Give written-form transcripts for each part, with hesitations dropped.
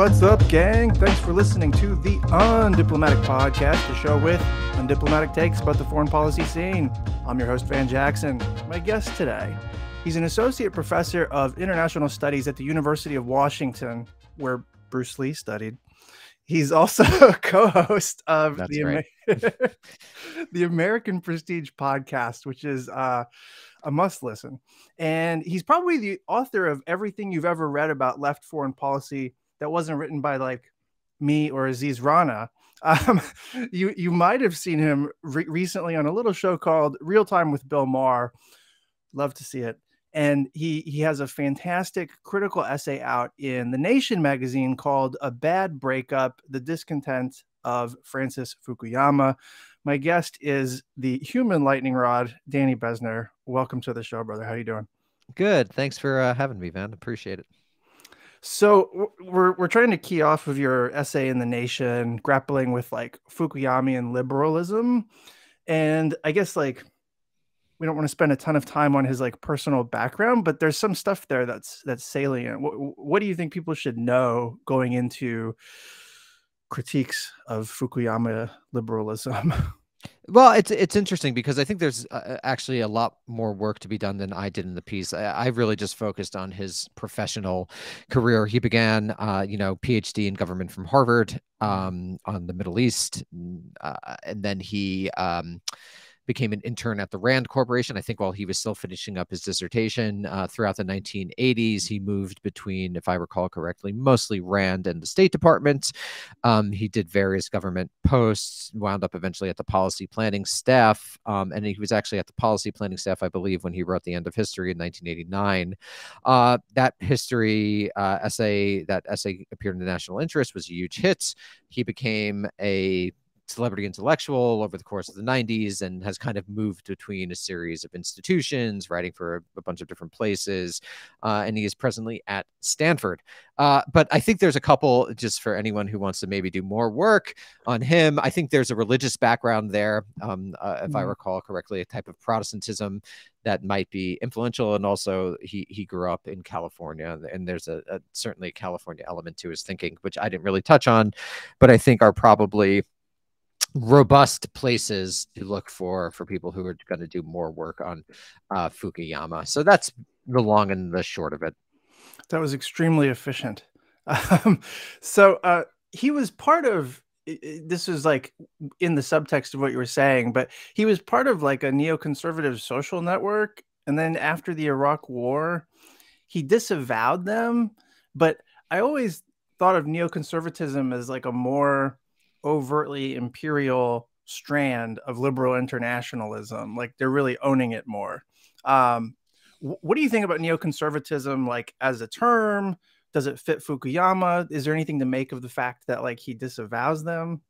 What's up, gang? Thanks for listening to the Undiplomatic Podcast, the show with undiplomatic takes about the foreign policy scene. I'm your host, Van Jackson. My guest today, he's an associate professor of international studies at the University of Washington, where Bruce Lee studied. He's also a co-host of the American Prestige podcast, which is a must listen. And he's probably the author of everything you've ever read about left foreign policy that wasn't written by like me or Aziz Rana. You might have seen him recently on a little show called Real Time with Bill Maher. Love to see it. And he has a fantastic critical essay out in The Nation magazine called A Bad Breakup, The Discontent of Francis Fukuyama. My guest is the human lightning rod, Danny Bessner. Welcome to the show, brother. How you doing? Good. Thanks for having me, Van. Appreciate it. So we're trying to key off of your essay in The Nation, grappling with like Fukuyamian liberalism. And I guess like we don't want to spend a ton of time on his like personal background, but there's some stuff there that's salient. What do you think people should know going into critiques of Fukuyama liberalism? Well, it's interesting because I think there's actually a lot more work to be done than I did in the piece. I really just focused on his professional career. He began, PhD in government from Harvard on the Middle East, and then he became an intern at the Rand Corporation. I think while he was still finishing up his dissertation throughout the 1980s, he moved between, if I recall correctly, mostly Rand and the State Department. He did various government posts, wound up eventually at the policy planning staff. And he was actually at the policy planning staff, I believe, when he wrote The End of History in 1989. That essay appeared in the National Interest, was a huge hit. He became a celebrity intellectual over the course of the 90s and has kind of moved between a series of institutions, writing for a bunch of different places. And he is presently at Stanford. But I think there's a couple, just for anyone who wants to maybe do more work on him. I think there's a religious background there, if I recall correctly, a type of Protestantism that might be influential. And also he grew up in California, and there's certainly a California element to his thinking, which I didn't really touch on, but I think are probably robust places to look for people who are going to do more work on Fukuyama. So that's the long and the short of it. That was extremely efficient. So he was part of, this was like in the subtext of what you were saying, but he was part of like a neoconservative social network. And then after the Iraq War, he disavowed them. But I always thought of neoconservatism as like a more overtly imperial strand of liberal internationalism. Like they're really owning it more. What do you think about neoconservatism, like as a term? Does it fit Fukuyama? Is there anything to make of the fact that like he disavows them?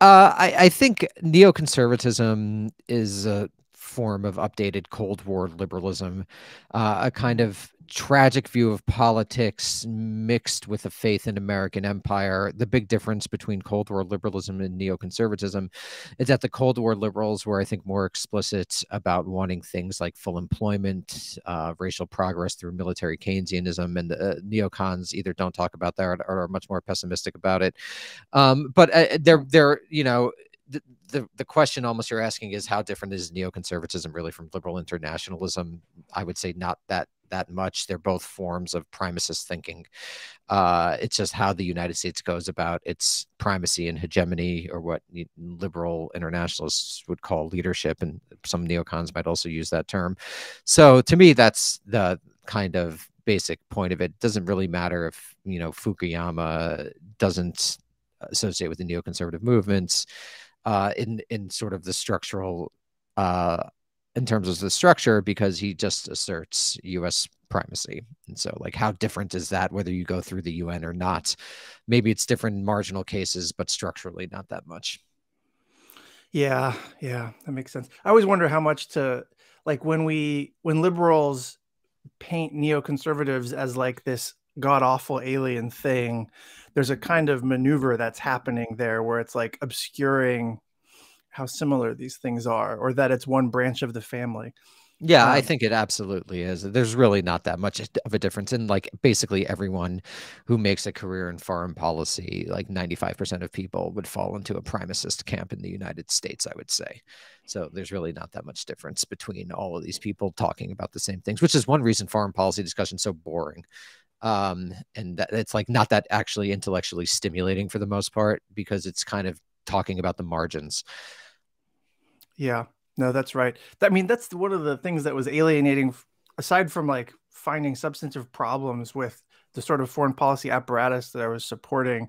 I think neoconservatism is a form of updated Cold War liberalism, a kind of tragic view of politics mixed with a faith in American empire. The big difference between Cold War liberalism and neoconservatism is that the Cold War liberals were, I think, more explicit about wanting things like full employment, racial progress through military Keynesianism, and the neocons either don't talk about that or are much more pessimistic about it. But they're the question almost you're asking is, how different is neoconservatism really from liberal internationalism? I would say not that much. They're both forms of primacist thinking. It's just how the United States goes about its primacy and hegemony, or what liberal internationalists would call leadership, and some neocons might also use that term. So to me, that's the kind of basic point of it. It doesn't really matter if, Fukuyama doesn't associate with the neoconservative movements. In sort of the structural, in terms of the structure, because he just asserts U.S. primacy. And so, like, how different is that, whether you go through the UN or not? Maybe it's different in marginal cases, but structurally not that much. Yeah, that makes sense. I always wonder how much to, like, when liberals paint neoconservatives as like this god-awful alien thing, there's a kind of maneuver that's happening there where it's like obscuring how similar these things are, or that it's one branch of the family. Yeah, I Um, think it absolutely is. There's really not that much of a difference. And like basically everyone who makes a career in foreign policy, like 95% of people would fall into a primacist camp in the United States, I would say. So there's really not that much difference between all of these people talking about the same things, which is one reason foreign policy discussion is so boring. And that it's like not that actually intellectually stimulating for the most part because it's kind of talking about the margins. yeah, no, that's right. I mean, that's one of the things that was alienating, aside from like finding substantive problems with the sort of foreign policy apparatus that I was supporting.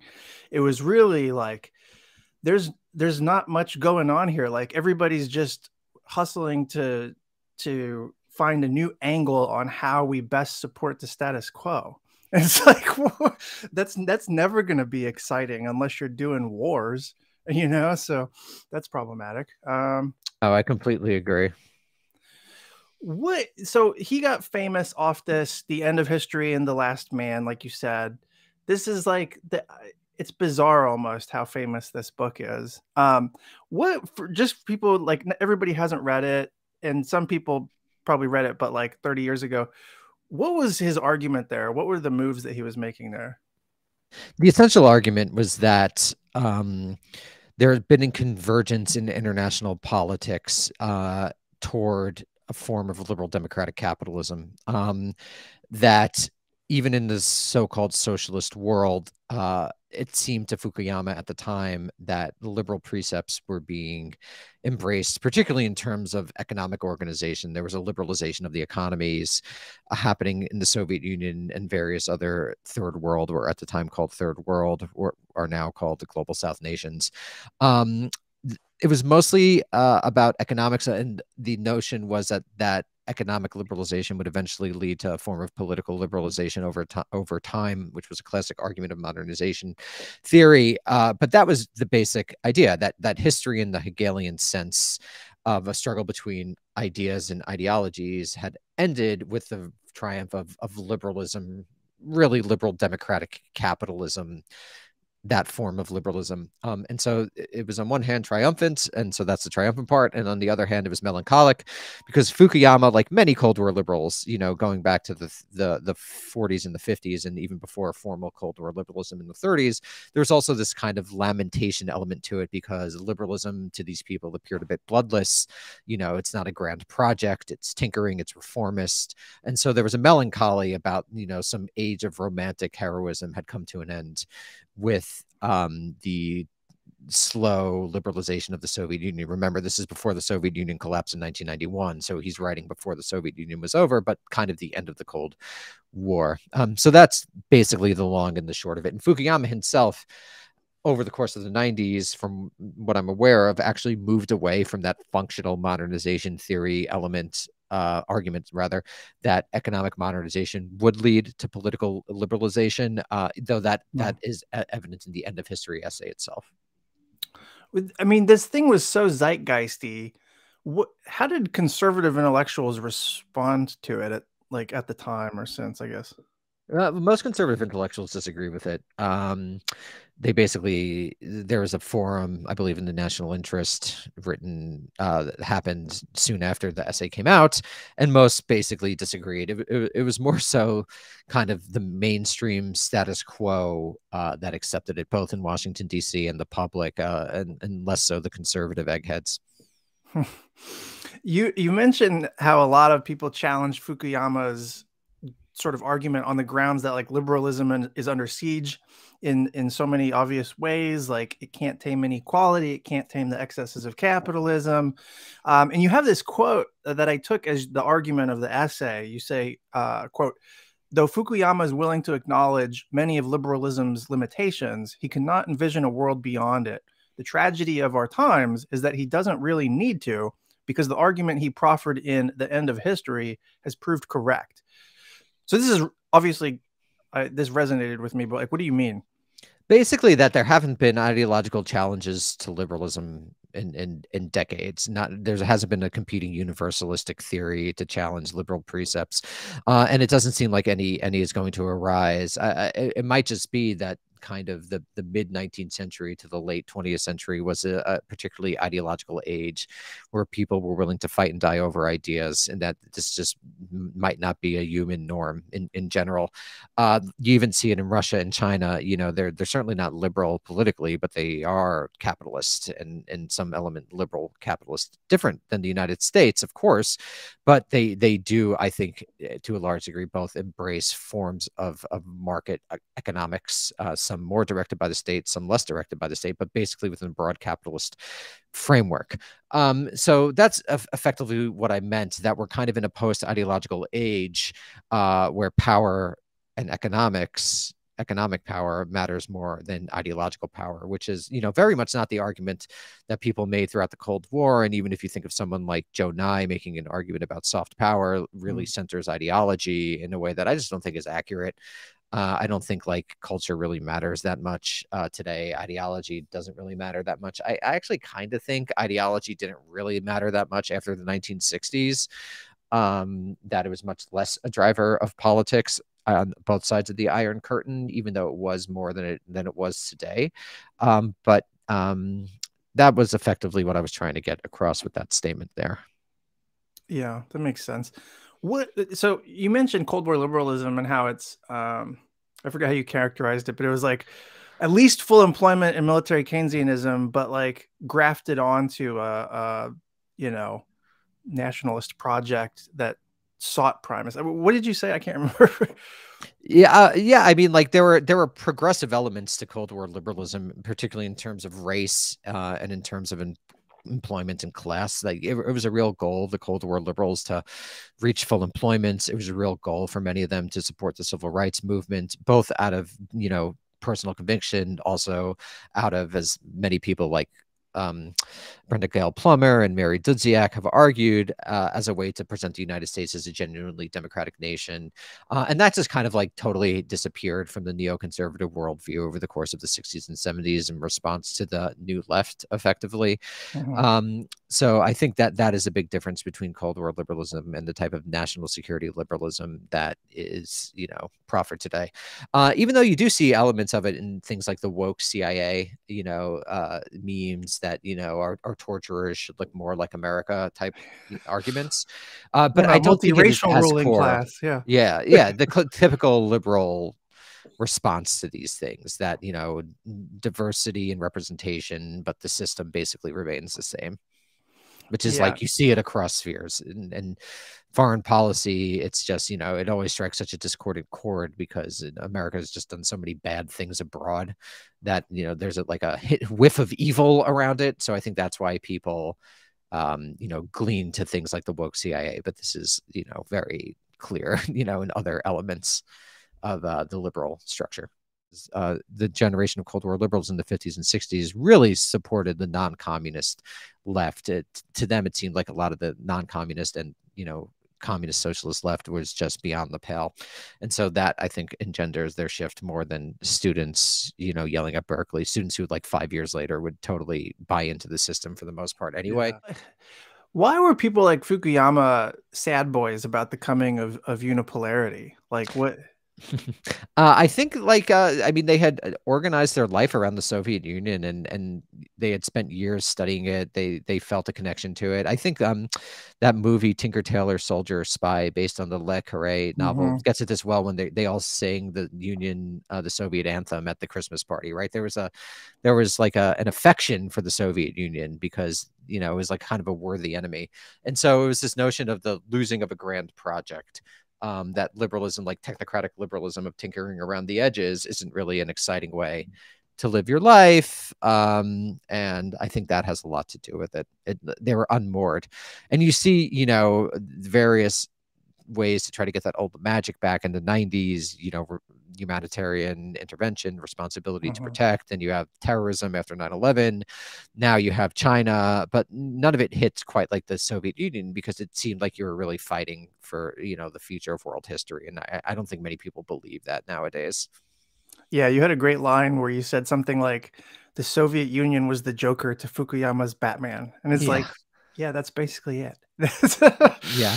It was really like there's not much going on here. Like everybody's just hustling to find a new angle on how we best support the status quo. And it's like that's never going to be exciting unless you're doing wars, you know. So that's problematic. Oh, I completely agree. What? So he got famous off this, The End of History and The Last Man, like you said. This is like the. It's bizarre almost how famous this book is. What for just people like everybody hasn't read it, and some people probably read it, but like 30 years ago. What was his argument there? What were the moves that he was making there? The essential argument was that there had been a convergence in international politics toward a form of liberal democratic capitalism. That even in this so-called socialist world, it seemed to Fukuyama at the time that liberal precepts were being embraced, particularly in terms of economic organization. There was a liberalization of the economies happening in the Soviet Union and various other third world, or at the time called third world, or are now called the global South nations. Um, it was mostly about economics, and the notion was that economic liberalization would eventually lead to a form of political liberalization over time, which was a classic argument of modernization theory. But that was the basic idea, that history in the Hegelian sense of a struggle between ideas and ideologies had ended with the triumph of liberalism, really liberal democratic capitalism, that form of liberalism. And so it was on one hand triumphant, and so that's the triumphant part, and on the other hand it was melancholic, because Fukuyama, like many Cold War liberals, going back to the 40s and the 50s, and even before formal Cold War liberalism in the 30s, there's also this kind of lamentation element to it, because liberalism to these people appeared a bit bloodless. It's not a grand project, it's tinkering, it's reformist, and so there was a melancholy about some age of romantic heroism had come to an end with the slow liberalization of the Soviet Union. Remember, this is before the Soviet Union collapsed in 1991, so he's writing before the Soviet Union was over, but kind of the end of the Cold War. So that's basically the long and the short of it. And Fukuyama himself, over the course of the 90s, from what I'm aware of, actually moved away from that functional modernization theory argument, rather, that economic modernization would lead to political liberalization, though that is evident in the End of History essay itself. I mean, this thing was so zeitgeisty. How did conservative intellectuals respond to it at the time or since, I guess? Most conservative intellectuals disagree with it. They basically, there was a forum, I believe, in the National Interest written that happened soon after the essay came out, and most basically disagreed. It was more so kind of the mainstream status quo that accepted it, both in Washington, D.C. and the public, and less so the conservative eggheads. You mentioned how a lot of people challenged Fukuyama's sort of argument on the grounds that like liberalism is under siege in so many obvious ways. Like it can't tame inequality, it can't tame the excesses of capitalism. And you have this quote that I took as the argument of the essay. You say, quote, "Though Fukuyama is willing to acknowledge many of liberalism's limitations, he cannot envision a world beyond it. The tragedy of our times is that he doesn't really need to, because the argument he proffered in The End of History has proved correct." So this is obviously, this resonated with me, but like, what do you mean? Basically, that there haven't been ideological challenges to liberalism in decades. Not there hasn't been a competing universalistic theory to challenge liberal precepts, and it doesn't seem like any is going to arise. It might just be that kind of the mid 19th century to the late 20th century was a particularly ideological age where people were willing to fight and die over ideas, and that this just might not be a human norm in general. You even see it in Russia and China. They're certainly not liberal politically, but they are capitalist, and in some element liberal capitalist, different than the United States, of course, but they do, I think, to a large degree, both embrace forms of market economics, some more directed by the state, some less directed by the state, but basically within a broad capitalist framework. So that's effectively what I meant, that we're kind of in a post-ideological age where power and economic power matters more than ideological power, which is, very much not the argument that people made throughout the Cold War. And even if you think of someone like Joe Nye making an argument about soft power, really centers ideology in a way that I just don't think is accurate. I don't think like culture really matters that much today. Ideology doesn't really matter that much. I actually kind of think ideology didn't really matter that much after the 1960s, that it was much less a driver of politics on both sides of the Iron Curtain, even though it was more than it was today. But that was effectively what I was trying to get across with that statement there. Yeah, that makes sense. So you mentioned Cold War liberalism and how it's I forgot how you characterized it, but it was like at least full employment and military Keynesianism, but like grafted onto a nationalist project that sought primacy. What did you say? I can't remember. Yeah. I mean, like there were progressive elements to Cold War liberalism, particularly in terms of race and in terms of employment and class. Like it was a real goal of the Cold War liberals to reach full employment. It was a real goal for many of them to support the civil rights movement, both out of personal conviction, also out of, as many people like Brenda Gale Plummer and Mary Dudziak have argued, as a way to present the United States as a genuinely democratic nation. And that just kind of like totally disappeared from the neoconservative worldview over the course of the 60s and 70s in response to the new left, effectively. So I think that is a big difference between Cold War liberalism and the type of national security liberalism that is, proffered today. Even though you do see elements of it in things like the woke CIA, memes that, our torturers should look more like America type arguments. But I don't think it is multiracial as ruling core. class. Yeah. Yeah. The typical liberal response to these things, that, diversity and representation, but the system basically remains the same, which is like you see it across spheres and foreign policy. It's just, it always strikes such a discordant chord because America has just done so many bad things abroad that, there's like a whiff of evil around it. So I think that's why people, glean to things like the woke CIA. But this is, very clear, in other elements of the liberal structure. The generation of Cold War liberals in the 50s and 60s really supported the non-communist left. To them, it seemed like a lot of the non-communist and, communist socialist left was just beyond the pale. And so that, I think, engenders their shift more than students, yelling at Berkeley, students who like 5 years later would totally buy into the system for the most part anyway. Yeah. Why were people like Fukuyama sad boys about the coming of unipolarity? Like what? I think I mean, they had organized their life around the Soviet Union, and they had spent years studying it. They felt a connection to it. I think that movie Tinker Tailor Soldier Spy, based on the Le Carre novel, gets it this well when they all sing the the Soviet anthem at the Christmas party, right? There was like an affection for the Soviet Union because it was like kind of a worthy enemy. And so it was this notion of the losing of a grand project. That liberalism, like technocratic liberalism of tinkering around the edges, isn't really an exciting way to live your life. And I think that has a lot to do with it. They were unmoored. And you see, various ways to try to get that old magic back in the 90s, humanitarian intervention, responsibility to protect, and you have terrorism after 9/11. Now you have China, but none of it hits quite like the Soviet Union because it seemed like you were really fighting for, the future of world history. And I don't think many people believe that nowadays. Yeah, you had a great line where you said something like the Soviet Union was the Joker to Fukuyama's Batman. And it's like, yeah, that's basically it. Yeah.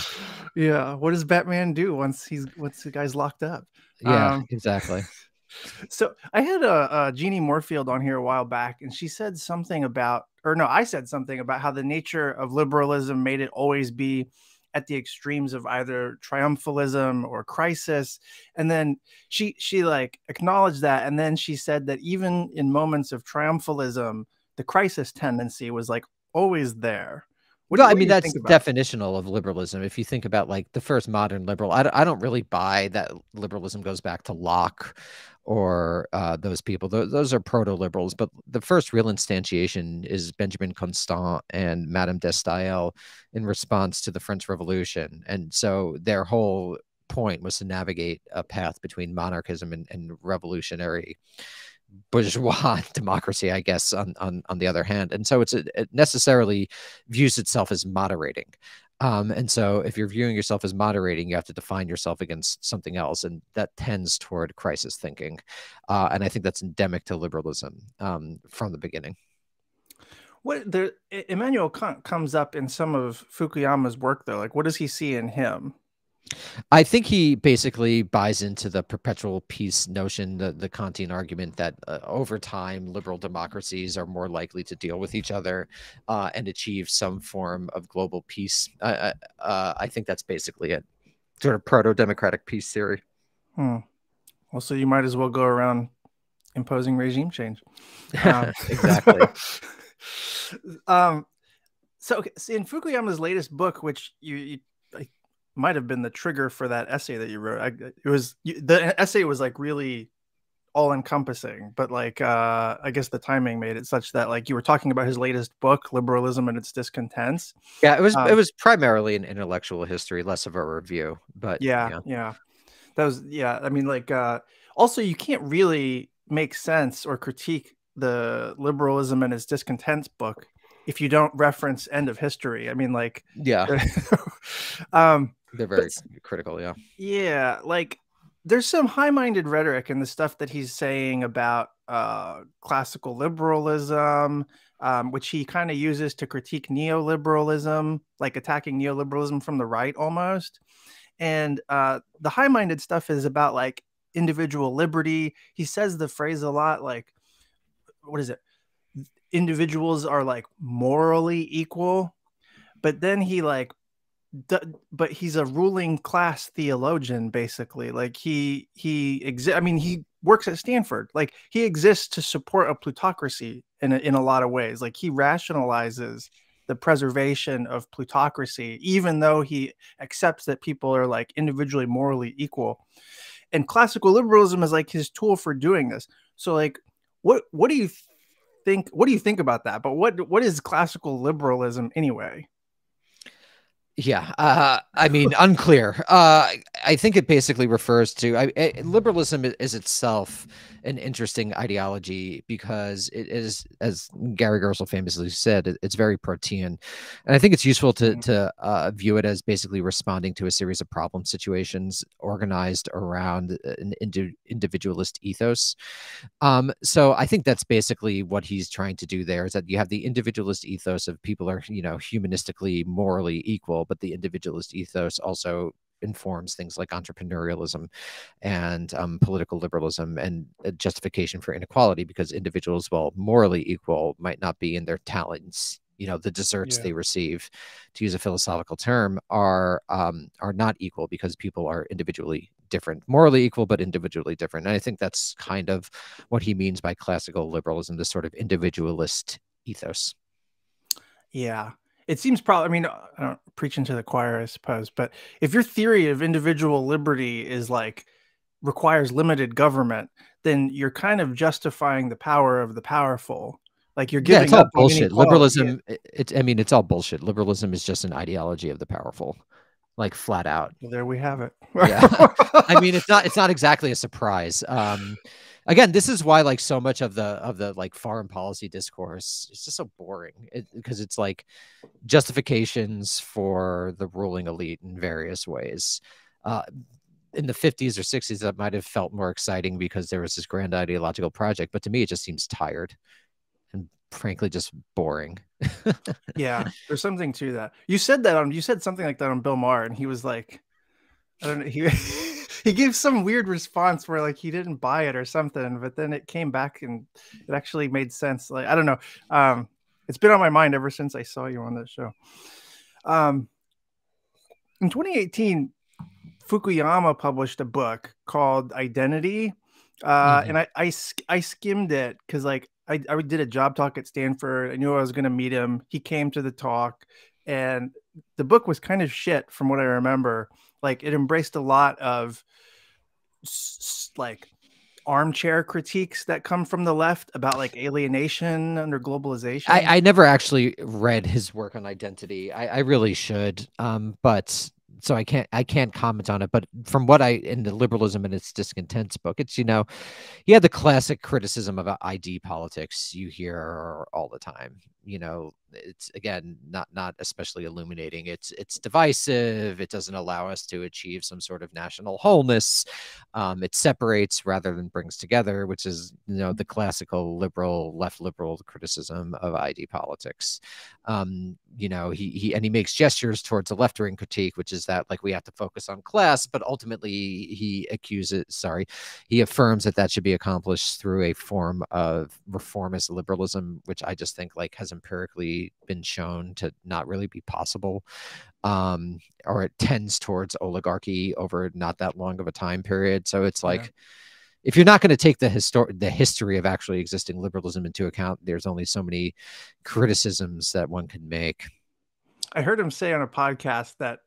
Yeah. What does Batman do once the guy's locked up? Yeah, exactly. So I had a Jeannie Moorfield on here a while back, and she said something about, or no, I said something about how the nature of liberalism made it always be at the extremes of either triumphalism or crisis. And then she like acknowledged that, and then she said that even in moments of triumphalism, the crisis tendency was like always there. Well, I What do mean, you that's think about that? definitional of liberalism. If you think about like the first modern liberal, I don't really buy that liberalism goes back to Locke or those people. Those are proto-liberals, but the first real instantiation is Benjamin Constant and Madame de Stael in response to the French Revolution. And so their whole point was to navigate a path between monarchism and revolutionary bourgeois democracy, I guess, on the other hand. And so it necessarily views itself as moderating. And so if you're viewing yourself as moderating, you have to define yourself against something else. And that tends toward crisis thinking. And I think that's endemic to liberalism from the beginning. What the Immanuel Kant comes up in some of Fukuyama's work though. Like, what does he see in him? I think he basically buys into the perpetual peace notion, the Kantian argument that over time, liberal democracies are more likely to deal with each other and achieve some form of global peace. I think that's basically it. Sort of proto-democratic peace theory. Hmm. Well, so you might as well go around imposing regime change. Um, Exactly. um, so, okay, so in Fukuyama's latest book, which you like, might have been the trigger for that essay that you wrote. It was the essay was like really all encompassing, but like I guess the timing made it such that like you were talking about his latest book, Liberalism and Its Discontents. Yeah, it Um, was primarily an intellectual history, less of a review, but yeah, yeah. yeah. That was yeah. I mean, like also you can't really make sense or critique the Liberalism and Its Discontents book if you don't reference End of History. I mean, like, Yeah, um, they're but very critical, yeah. yeah, like there's some high-minded rhetoric in the stuff that he's saying about classical liberalism, which he kind of uses to critique neoliberalism, like attacking neoliberalism from the right almost. And the high-minded stuff is about like individual liberty. He says the phrase a lot, like, what is it? Individuals are like morally equal, but then he like but he's a ruling class theologian basically. Like I mean he works at Stanford. Like he exists to support a plutocracy in a lot of ways. Like he rationalizes the preservation of plutocracy even though he accepts that people are like individually morally equal. And classical liberalism is like his tool for doing this. So like what do you think about that? But what is classical liberalism anyway? Yeah, I mean, unclear. I think it basically refers to liberalism is itself an interesting ideology because it is, as Gary Gersel famously said, it's very protean, and I think it's useful Mm, to view it as basically responding to a series of problem situations organized around an individualist ethos. So I think that's basically what he's trying to do there is that you have the individualist ethos of people are, humanistically, morally equal, but the individualist ethos also informs things like entrepreneurialism and political liberalism and justification for inequality because individuals, while morally equal, might not be in their talents. The desserts yeah. they receive, to use a philosophical term, are not equal because people are individually different, morally equal but individually different. And I think that's kind of what he means by classical liberalism, this sort of individualist ethos. Yeah. It seems probably, I mean, I don't preach into the choir, I suppose, but if your theory of individual liberty is like requires limited government, then you're kind of justifying the power of the powerful. Like you're Yeah, it's giving all up on bullshit. inequality. Yeah. Liberalism, I mean, it's all bullshit. Liberalism is just an ideology of the powerful, like flat out. Well, there we have it. Yeah. I mean, it's not exactly a surprise. Again, this is why like so much of the like foreign policy discourse is just so boring because it's like justifications for the ruling elite in various ways. Uh, in the 50s or 60s, that might have felt more exciting because there was this grand ideological project, but to me, it just seems tired and frankly just boring. Yeah, there's something to that. You said something like that on Bill Maher, and he was like, I don't know, he he gave some weird response where like he didn't buy it or something, but then it came back and it actually made sense. Like I don't know. It's been on my mind ever since I saw you on that show. Um, in 2018, Fukuyama published a book called Identity. Mhm. And I skimmed it because like I did a job talk at Stanford. I knew I was going to meet him. He came to the talk, and the book was kind of shit from what I remember. Like it embraced a lot of like armchair critiques that come from the left about like alienation under globalization. I never actually read his work on identity. I really should. But so I can't comment on it. But from what I in the Liberalism and its Discontents book, it's he had the classic criticism of ID politics you hear all the time. It's again not especially illuminating. It's divisive. It doesn't allow us to achieve some sort of national wholeness. It separates rather than brings together, which is the classical left liberal criticism of ID politics. He makes gestures towards a left wing critique, which is that like we have to focus on class, but ultimately he affirms that should be accomplished through a form of reformist liberalism, which I just think like has empirically been shown to not really be possible. Or it tends towards oligarchy over not that long of a time period. So it's like, Yeah. if you're not going to take the history of actually existing liberalism into account, there's only so many criticisms that one can make. I heard him say on a podcast that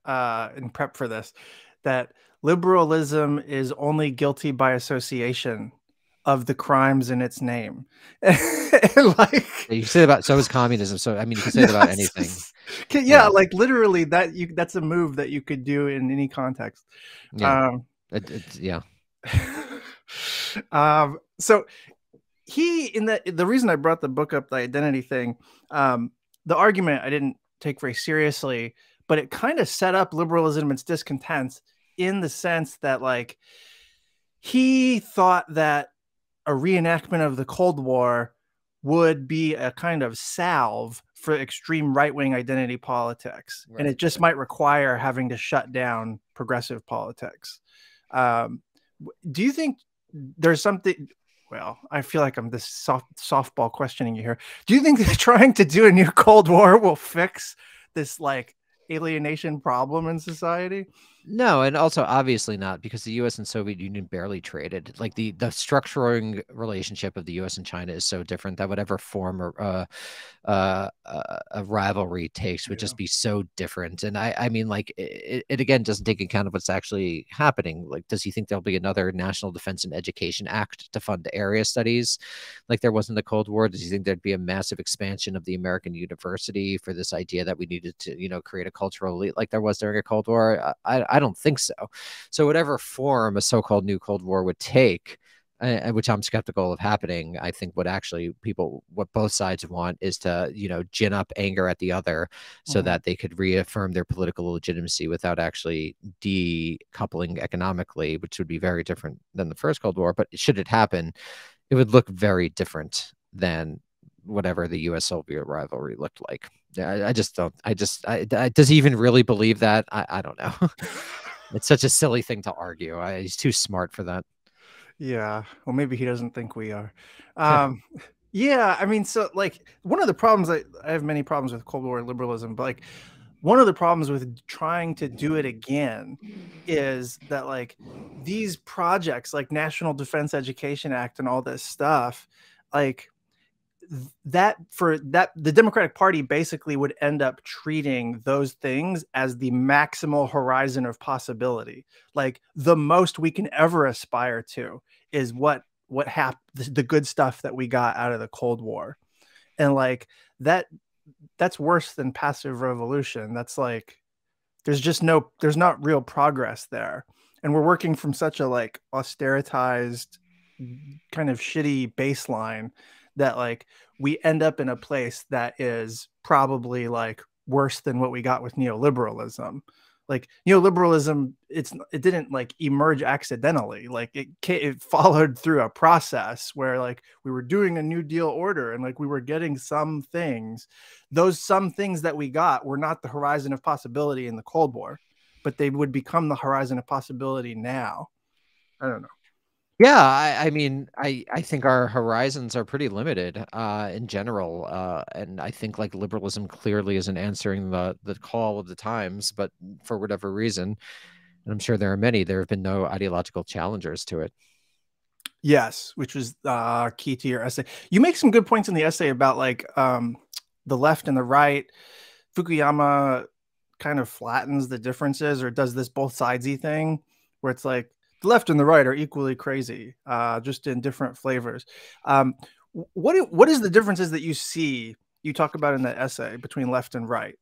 in prep for this that liberalism is only guilty by association of the crimes in its name. And like You say about so is communism. So I mean, you can say it about anything. yeah, like literally that's a move that you could do in any context. Yeah. Yeah. So he in the reason I brought the book up, the identity thing, the argument I didn't take very seriously, but it kind of set up liberalism and its discontents in the sense that like he thought that a reenactment of the Cold War would be a kind of salve for extreme right-wing identity politics, and it just might require having to shut down progressive politics. Do you think there's something? Well, I feel like I'm this softball questioning you here. Do you think that trying to do a new Cold War will fix this like alienation problem in society? No, and also obviously not, because the U.S. and Soviet Union barely traded. Like the structuring relationship of the U.S. and China is so different that whatever form a rivalry takes would just be so different. And I mean, like it again doesn't take account of what's actually happening. Like, does he think there'll be another National Defense and Education Act to fund area studies, like there was in the Cold War? Does he think there'd be a massive expansion of the American university for this idea that we needed to create a cultural elite like there was during a Cold War? I don't think so. So whatever form a so-called new Cold War would take, which I'm skeptical of happening, I think what both sides want is to, gin up anger at the other so that they could reaffirm their political legitimacy without actually decoupling economically, which would be very different than the first Cold War. But should it happen, it would look very different than whatever the U.S. Soviet rivalry looked like. I just don't. Does he even really believe that? I don't know. It's such a silly thing to argue. He's too smart for that. Yeah. Well, maybe he doesn't think we are. Yeah. I mean, so like one of the problems I have many problems with Cold War liberalism, but like one of the problems with trying to do it again is that like these projects like National Defense Education Act and all this stuff, like the Democratic Party basically would end up treating those things as the maximal horizon of possibility. Like the most we can ever aspire to is what happened, the good stuff that we got out of the Cold War. And like that's worse than passive revolution. That's like there's not real progress there. And we're working from such a like austeritized kind of shitty baseline that like we end up in a place that is probably like worse than what we got with neoliberalism. Like neoliberalism, it didn't like emerge accidentally. Like it followed through a process where like we were doing a New Deal order and like we were getting some things. Those some things that we got were not the horizon of possibility in the Cold War, but they would become the horizon of possibility now. I don't know. Yeah, I mean, I think our horizons are pretty limited in general, and I think like liberalism clearly isn't answering the call of the times, but for whatever reason, and I'm sure there are many, there have been no ideological challengers to it. Yes, which was key to your essay. You make some good points in the essay about like the left and the right. Fukuyama kind of flattens the differences or does this both sidesy thing where it's like the left and the right are equally crazy, just in different flavors. Um, what is the differences that you see you talk about in the essay between left and right?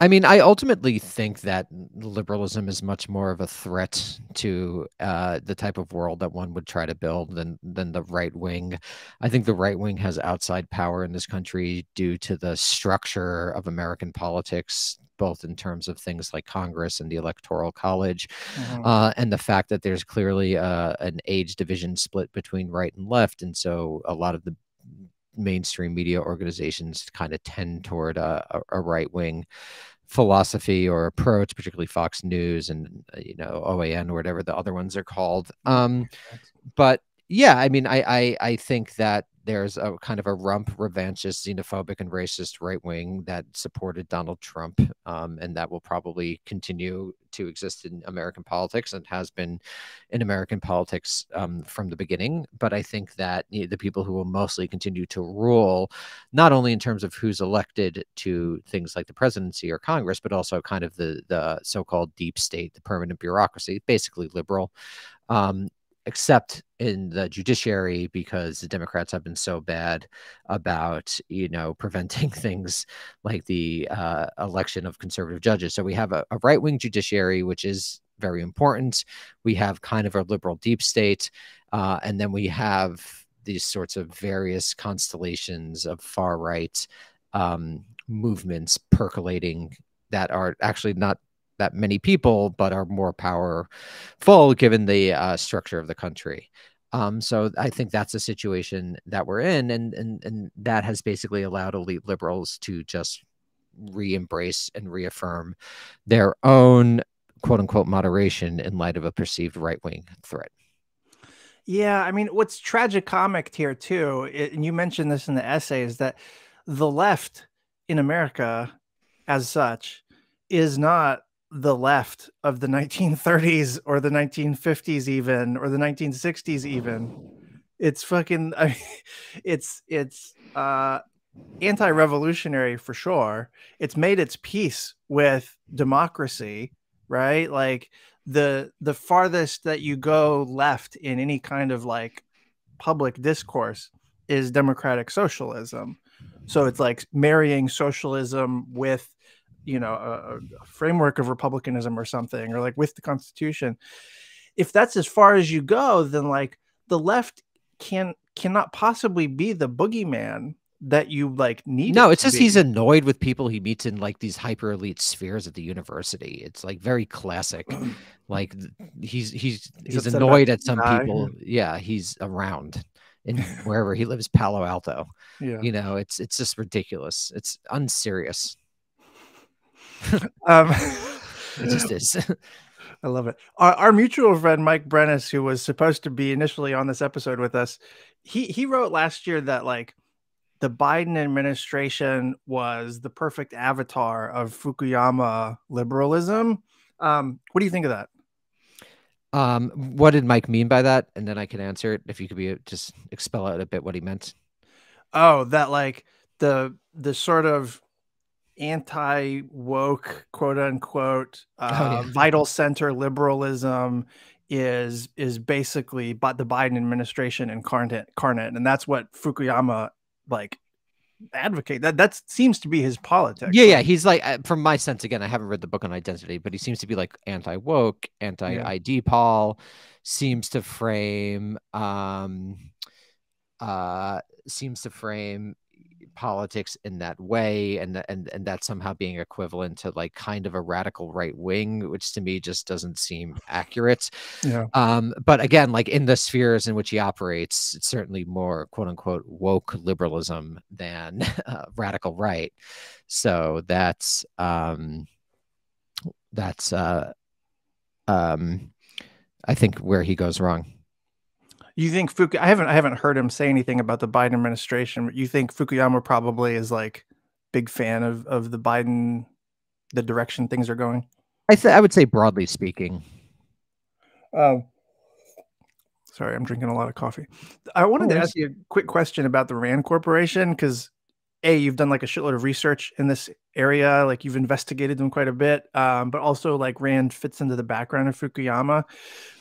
I mean, I ultimately think that liberalism is much more of a threat to the type of world that one would try to build than the right wing. I think the right wing has outside power in this country due to the structure of American politics, both in terms of things like Congress and the Electoral College, Mhm. and the fact that there's clearly an age division split between right and left, and so a lot of the mainstream media organizations kind of tend toward a right wing philosophy or approach, particularly Fox News and OAN or whatever the other ones are called. Yeah, But yeah, I mean, I think that there's a kind of a rump, revanchist, xenophobic, and racist right wing that supported Donald Trump, and that will probably continue to exist in American politics and has been in American politics from the beginning. But I think that the people who will mostly continue to rule, not only in terms of who's elected to things like the presidency or Congress, but also kind of the so-called deep state, the permanent bureaucracy, basically liberal. Um, Except in the judiciary, because the Democrats have been so bad about, preventing things like the election of conservative judges. So we have a right wing judiciary, which is very important. We have kind of a liberal deep state. And then we have these sorts of various constellations of far right movements percolating that are actually not that many people, but are more powerful given the structure of the country. So I think that's a situation that we're in, and that has basically allowed elite liberals to just re-embrace and reaffirm their own quote unquote moderation in light of a perceived right wing threat. Yeah, I mean, what's tragicomic here too, and you mentioned this in the essay, is that the left in America, as such, is not the left of the 1930s or the 1950s, even or the 1960s, even. It's fucking. I mean, it's anti-revolutionary for sure. It's made its peace with democracy, right? Like the farthest that you go left in any kind of like public discourse is democratic socialism. So it's like marrying socialism with a framework of republicanism or something, or like with the Constitution. If that's as far as you go, then like the left cannot possibly be the boogeyman that you like need No, it it's to just he's be. annoyed with people he meets in like these hyper elite spheres at the university. It's like very classic. Like He's he's upset about annoyed at some DEI. people. Yeah, he's around in wherever he lives, Palo Alto. Yeah. It's just ridiculous. It's unserious. Um, It just is. I love it. Our mutual friend Mike Brennis, who was supposed to be initially on this episode with us, he wrote last year that like the Biden administration was the perfect avatar of Fukuyama liberalism. What do you think of that? What did Mike mean by that? And then I can answer it if you could just expel out a bit what he meant. Oh, that like the sort of anti woke, quote unquote, Oh yeah. vital center liberalism is basically but the Biden administration incarnate, and that's what Fukuyama like advocate. That seems to be his Yeah, politics. yeah. Like, He's like, from my sense, again, I haven't read the book on identity, but he seems to be like anti woke, anti yeah, ID Paul, seems to frame politics in that way, and that somehow being equivalent to like kind of a radical right wing, which to me just doesn't seem accurate. yeah, But again, like in the spheres in which he operates, it's certainly more quote unquote woke liberalism than radical right. So that's I think where he goes wrong. You think I haven't heard him say anything about the Biden administration, but you think Fukuyama probably is like big fan of the Biden, the direction things are going? I would say broadly speaking. Um, Sorry, I'm drinking a lot of coffee. I No wanted to ask worries. you a quick question about the Rand Corporation because you've done like a shitload of research in this area, like you've investigated them quite a bit, but also like Rand fits into the background of Fukuyama.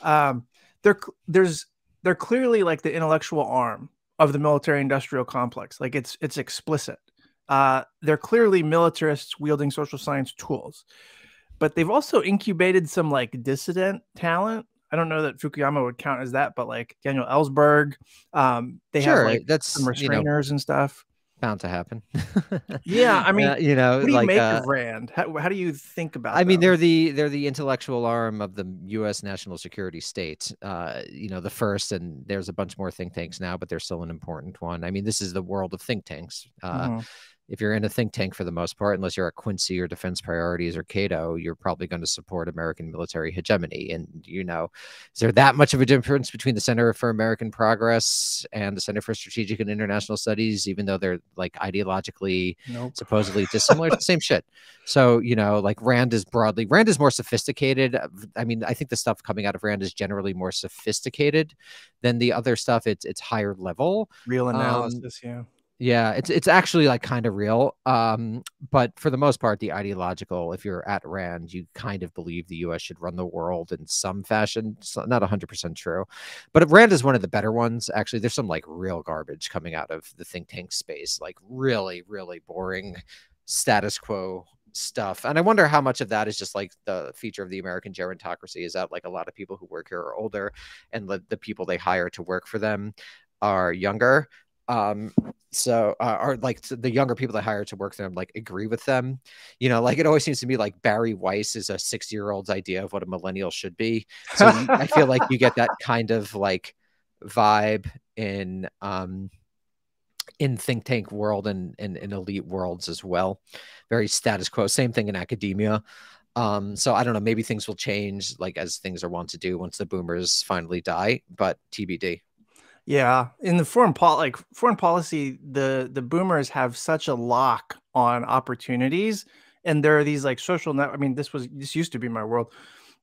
Um, they're there's they're clearly like the intellectual arm of the military-industrial complex. Like it's explicit. They're clearly militarists wielding social science tools, but they've also incubated some like dissident talent. I don't know that Fukuyama would count as that, but like Daniel Ellsberg, they have Sure, like some that's restrainers and stuff. bound to happen. Yeah, I mean, what do you Like make of Rand? How do you think I about mean, them? they're the intellectual arm of the U.S. national security state. The first, and there's a bunch more think tanks now, but they're still an important one. I mean, this is the world of think tanks. Mm-hmm. If you're in a think tank for the most part, unless you're at Quincy or Defense Priorities or Cato, you're probably going to support American military hegemony. And, is there that much of a difference between the Center for American Progress and the Center for Strategic and International Studies, even though they're like ideologically Nope. supposedly dissimilar? It's the same shit. So, like Rand is more sophisticated. I mean, I think the stuff coming out of Rand is generally more sophisticated than the other stuff. It's higher level. Real Um, analysis, yeah. yeah, it's actually like kind of real. But for the most part, the ideological, if you're at Rand, you kind of believe the US should run the world in some fashion. It's not 100% true. But Rand is one of the better ones. Actually, there's some like real garbage coming out of the think tank space, like really, really boring status quo stuff. And I wonder how much of that is just like the feature of the American gerontocracy is that like a lot of people who work here are older and the people they hire to work for them are younger. Or like the younger people they hire to work for them like agree with them. Like it always seems to me like Barry Weiss is a 6-year-old's idea of what a millennial should be. So I feel like you get that kind of like vibe in think tank world and in elite worlds as well. Very status quo. Same thing in academia. So I don't know, maybe things will change like as things are wont to do once the boomers finally die, but TBD. Yeah, in the foreign policy, the boomers have such a lock on opportunities, and there are these like social net. I mean, this used to be my world.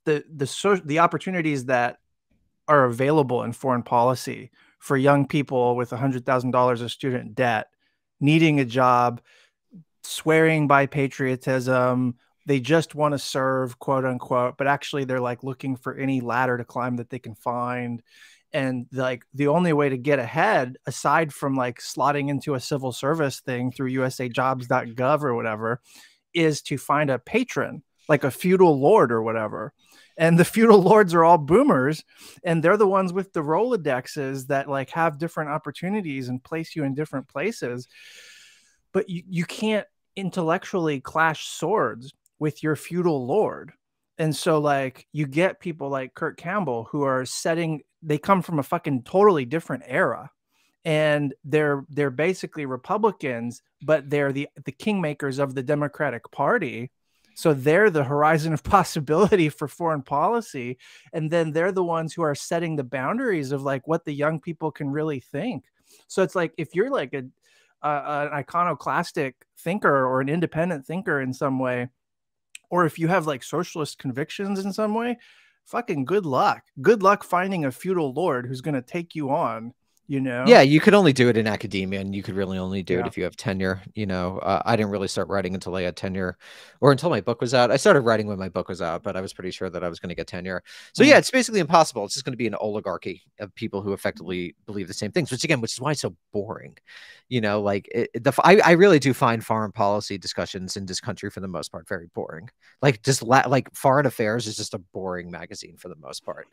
The opportunities that are available in foreign policy for young people with $100,000 of student debt, needing a job, swearing by patriotism. They just want to serve, quote unquote, but actually they're like looking for any ladder to climb that they can find. And like the only way to get ahead, aside from like slotting into a civil service thing through usajobs.gov or whatever, is to find a patron, like a feudal lord or whatever. And the feudal lords are all boomers, and they're the ones with the Rolodexes that like have different opportunities and place you in different places. But you can't intellectually clash swords with your feudal lord. And so like you get people like Kurt Campbell who are they come from a fucking totally different era, and they're basically Republicans, but they're the kingmakers of the Democratic Party. So they're the horizon of possibility for foreign policy, and then they're the ones who are setting the boundaries of like what the young people can really think. So it's like if you're like an iconoclastic thinker or an independent thinker in some way, or if you have like socialist convictions in some way, fucking good luck. Good luck finding a feudal lord who's going to take you on, you know? Yeah, you could only do it in academia, and you could really only do it Yeah. if you have tenure. I didn't really start writing until I had tenure, or until my book was out. I started writing when my book was out, but I was pretty sure that I was going to get tenure. So yeah, Mm. it's basically impossible. It's just going to be an oligarchy of people who effectively believe the same things, which is why it's so boring. Like I really do find foreign policy discussions in this country for the most part very boring. Like just like Foreign Affairs is just a boring magazine for the most part.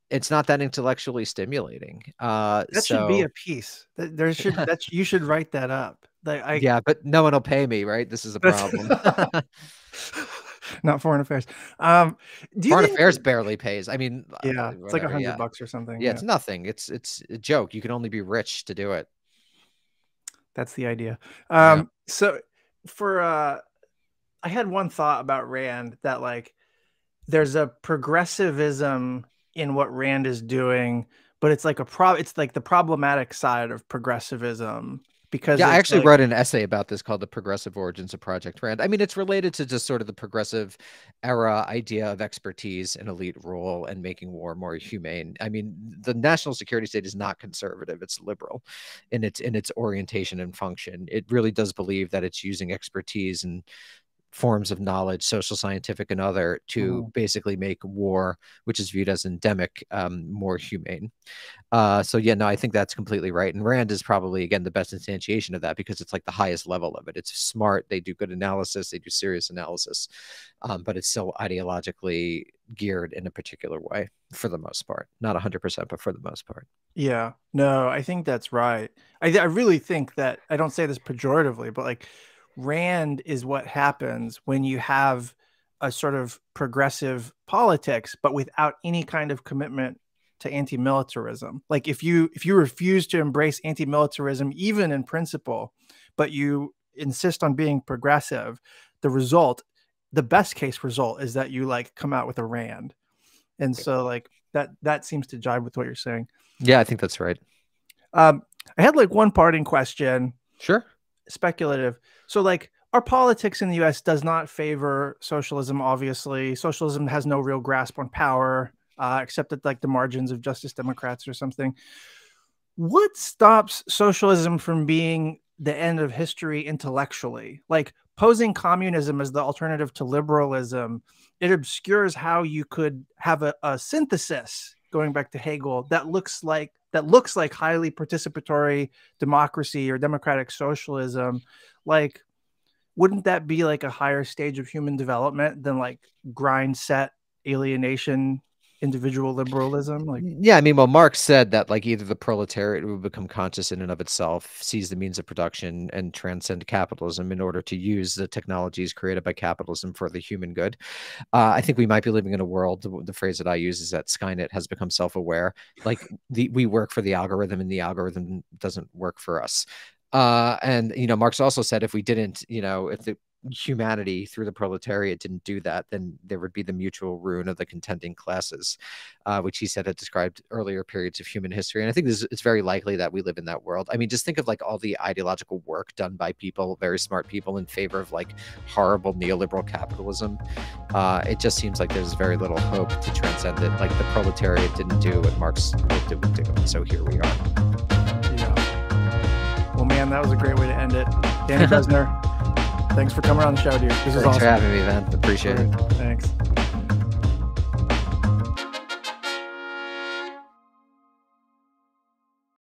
It's not that intellectually stimulating. That should be So a piece. You should write that up. Like I yeah, but no one will pay me, right? This is a that's problem. not foreign affairs. Um, do you Foreign think Affairs barely pays. I mean, yeah, it's like a whatever. hundred Yeah, bucks or something. yeah, Yeah, it's nothing. It's a joke. You can only be rich to do it. that's the idea. Yeah. So for I had one thought about Rand that like there's a progressivism in what Rand is doing, but it's like it's like the problematic side of progressivism because Yeah, I it's actually like, wrote an essay about this called The Progressive Origins of Project Rand. I mean, it's related to just sort of the progressive era idea of expertise and elite rule and making war more humane. I mean, the national security state is not conservative, it's liberal in its orientation and function. It really does believe that it's using expertise and forms of knowledge, social, scientific, and other, to mhm. basically make war, which is viewed as endemic, more humane. So yeah, no, I think that's completely right. And Rand is probably, again, the best instantiation of that because it's like the highest level of it. It's smart. They do good analysis. They do serious analysis, but it's still ideologically geared in a particular way for the most part. Not 100%, but for the most part. Yeah, no, I think that's right. I really think that, I don't say this pejoratively, but like Rand is what happens when you have a sort of progressive politics, but without any kind of commitment to anti-militarism. Like if you refuse to embrace anti-militarism, even in principle, but you insist on being progressive, the result, the best case result is that you like come out with a Rand. And so like that seems to jive with what you're saying. Yeah, I think that's right. I had like one parting question, Sure. speculative. So, like, our politics in the US does not favor socialism, obviously. Socialism has no real grasp on power, except at like the margins of Justice Democrats or something. What stops socialism from being the end of history intellectually? Like, posing communism as the alternative to liberalism, it obscures how you could have a synthesis, going back to Hegel, that looks like highly participatory democracy or democratic socialism. Like, wouldn't that be like a higher stage of human development than like grind set alienation individual liberalism? Like, Yeah, I mean, well, Marx said that like either the proletariat would become conscious in and of itself, seize the means of production, and transcend capitalism in order to use the technologies created by capitalism for the human good. I think we might be living in a world. The phrase that I use is that Skynet has become self-aware. Like we work for the algorithm, and the algorithm doesn't work for us. And Marx also said if we didn't, if the humanity through the proletariat didn't do that, then there would be the mutual ruin of the contending classes, which he said had described earlier periods of human history. And I think it's very likely that we live in that world. I mean, just think of like all the ideological work done by people, very smart people, in favor of like horrible neoliberal capitalism. It just seems like there's very little hope to transcend it. Like the proletariat didn't do what Marx hoped it would do. And so here we are. yeah. Well, man, that was a great way to end it. Danny Bessner, thanks for coming on the show, dude. This is Thanks awesome. for having me, man. Appreciate it. Thanks.